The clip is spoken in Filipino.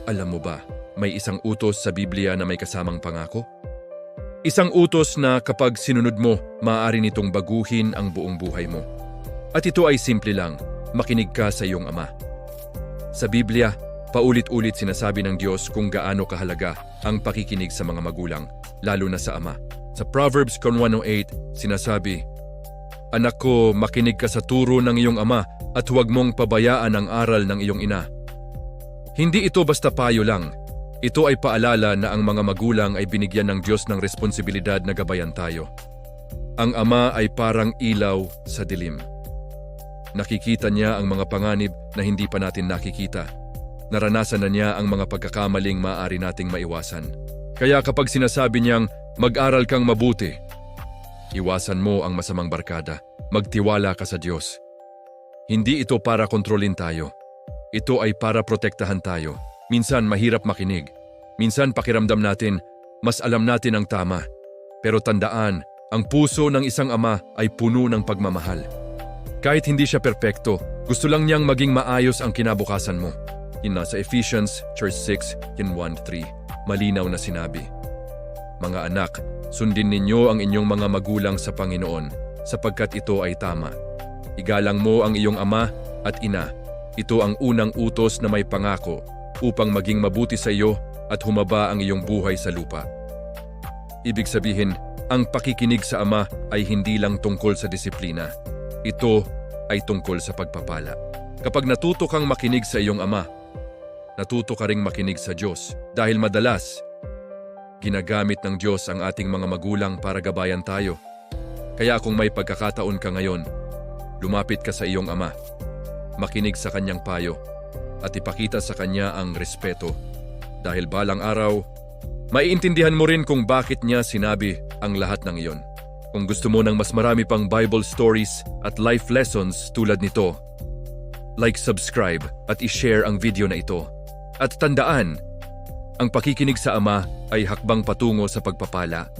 Alam mo ba, may isang utos sa Biblia na may kasamang pangako? Isang utos na kapag sinunod mo, maaari nitong baguhin ang buong buhay mo. At ito ay simple lang, makinig ka sa iyong ama. Sa Biblia, paulit-ulit sinasabi ng Diyos kung gaano kahalaga ang pakikinig sa mga magulang, lalo na sa ama. Sa Proverbs 1:8, sinasabi, "Anak ko, makinig ka sa turo ng iyong ama at huwag mong pabayaan ang aral ng iyong ina." Hindi ito basta payo lang. Ito ay paalala na ang mga magulang ay binigyan ng Diyos ng responsibilidad na gabayan tayo. Ang ama ay parang ilaw sa dilim. Nakikita niya ang mga panganib na hindi pa natin nakikita. Naranasan na niya ang mga pagkakamaling maaari nating maiwasan. Kaya kapag sinasabi niyang, "Mag-aral kang mabuti," iwasan mo ang masamang barkada. Magtiwala ka sa Diyos. Hindi ito para kontrolin tayo. Ito ay para protektahan tayo. Minsan mahirap makinig. Minsan pakiramdam natin, mas alam natin ang tama. Pero tandaan, ang puso ng isang ama ay puno ng pagmamahal. Kahit hindi siya perpekto, gusto lang niyang maging maayos ang kinabukasan mo. Yun nasa Ephesians 6:1-3, malinaw na sinabi, "Mga anak, sundin ninyo ang inyong mga magulang sa Panginoon, sapagkat ito ay tama. Igalang mo ang iyong ama at ina. Ito ang unang utos na may pangako upang maging mabuti sa iyo at humaba ang iyong buhay sa lupa." Ibig sabihin, ang pakikinig sa ama ay hindi lang tungkol sa disiplina. Ito ay tungkol sa pagpapala. Kapag natuto kang makinig sa iyong ama, natuto ka ring makinig sa Diyos dahil madalas, ginagamit ng Diyos ang ating mga magulang para gabayan tayo. Kaya kung may pagkakataon ka ngayon, lumapit ka sa iyong ama. Makinig sa kanyang payo at ipakita sa kanya ang respeto. Dahil balang araw, maiintindihan mo rin kung bakit niya sinabi ang lahat ng iyon. Kung gusto mo ng mas marami pang Bible stories at life lessons tulad nito, like, subscribe at i-share ang video na ito. At tandaan, ang pakikinig sa ama ay hakbang patungo sa pagpapala.